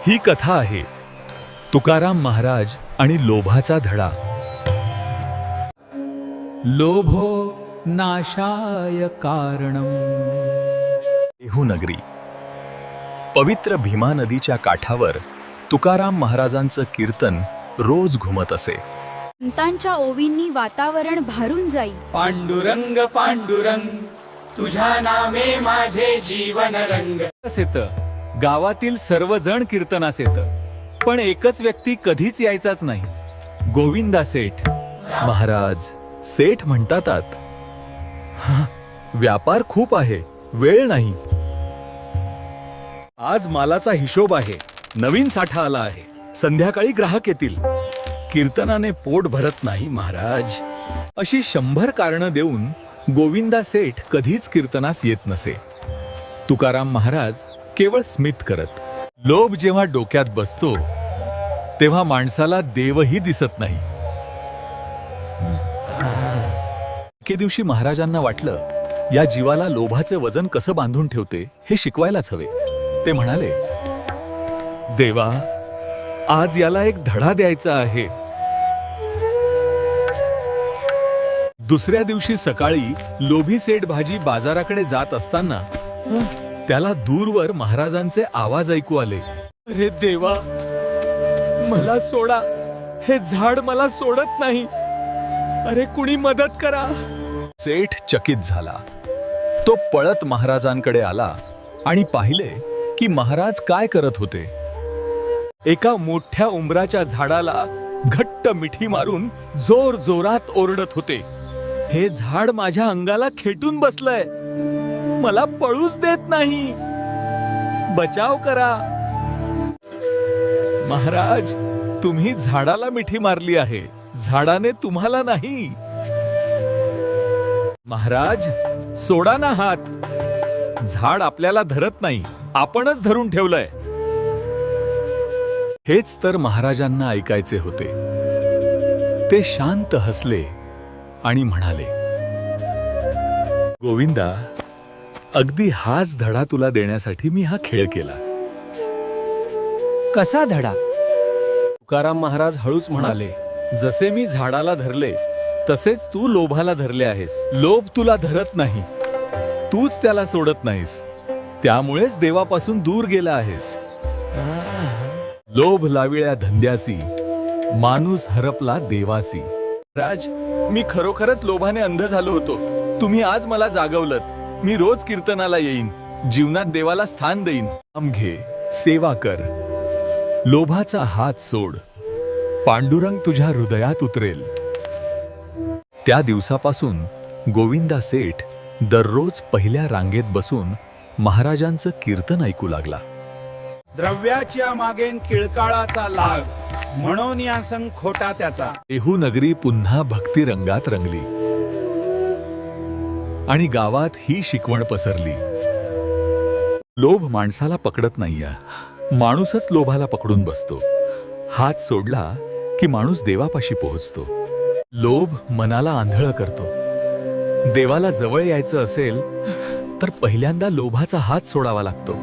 ही कथा आहे तुकाराम महाराज आणि लोभाचा धडा. लोभो नाशाय कारणम. देहूनगरी. पवित्र भीमा नदीच्या काठावर तुकाराम महाराजांचं कीर्तन रोज घुमत असे. संतांच्या ओवींनी वातावरण भारून जाई. पांडुरंग पांडुरंग तुझ्या नामे माझे जीवन रंग. गावातील सर्वजण कीर्तनास येत, पण एकच व्यक्ती कधीच यायचाच नाही. गोविंदा सेठ. महाराज सेठ म्हणतात, व्यापार खूप आहे, वेळ नाही. आज मालाचा हिशोब आहे, नवीन साठा आला आहे, संध्याकाळी ग्राहक येतील. कीर्तनाने पोट भरत नाही महाराज. अशी 100 कारणं देऊन गोविंदा सेठ कधीच कीर्तनास येत नसे. तुकाराम महाराज केवळ स्मित करत. लोभ जेव्हा डोक्यात बसतो तेव्हा माणसाला देवही दिसत नाही. एके दिवशी महाराजांना वाटलं, या जीवाला लोभाचे वजन कसं बांधून ठेवते हे शिकवायलाच हवे. ते म्हणाले, देवा, आज याला एक धडा द्यायचा आहे. दुसऱ्या दिवशी सकाळी लोभी सेठ भाजी बाजाराकडे जात असताना त्याला दूरवर महाराजांचे आवाज ऐकू आले. अरे देवा, मला सोडा, हे झाड मला सोडत नाही. अरे कुणी मदत करा. सेठ चकित झाला. तो पळत महाराजांकडे आला आणि पाहिले की महाराज काय करत होते. एका मोठ्या उंबराच्या झाडाला घट्ट मिठी मारून जोर जोरात ओरडत होते. हे झाड माझ्या अंगाला खेटून बसलंय, मला पळूच देत नाही, बचाव करा. महाराज, तुम्ही झाडाला मिठी मारली आहे, झाडाने तुम्हाला नाही. महाराज, सोडा ना हात. झाड आपल्याला धरत नाही, आपणच धरून ठेवलंय. हेच तर महाराजांना ऐकायचे होते. ते शांत हसले आणि म्हणाले, गोविंदा, अगदी हाच धडा तुला देण्यासाठी मी हा खेळ केला. कसा धडा? तुकाराम महाराज हळूच म्हणाले, जसे मी झाडाला धरले तसेच तू लोभाला धरले आहेस. लोभ तुला धरत नाही, तूच त्याला सोडत नाहीस. त्यामुळेच देवापासून दूर गेला आहेस. लोभ लाविळ्या धंद्यासी, माणूस हरपला देवासी. राज, मी खरोखरच लोभाने अंध झालो होतो. तुम्ही आज मला जागवलत. मी रोज कीर्तनाला येईन, जीवनात देवाला स्थान देईन. नाम घे, सेवा कर, लोभाचा हात सोड, पांडुरंग तुझ्या हृदयात उतरेल. त्या दिवसापासून गोविंदा सेठ दररोज पहिल्या रांगेत बसून महाराजांचं कीर्तन ऐकू लागला. द्रव्याच्या मागेन किळकाळाचा लाग, म्हणून या संग खोटा त्याचा. देहूनगरी पुन्हा भक्ती रंगात रंगली आणि गावात ही शिकवण पसरली. लोभ माणसाला पकडत नाहीये, माणूसच लोभाला पकडून बसतो. हात सोडला की माणूस देवापाशी पोहोचतो. लोभ मनाला आंधळ करतो. देवाला जवळ यायचं असेल तर पहिल्यांदा लोभाचा हात सोडावा लागतो.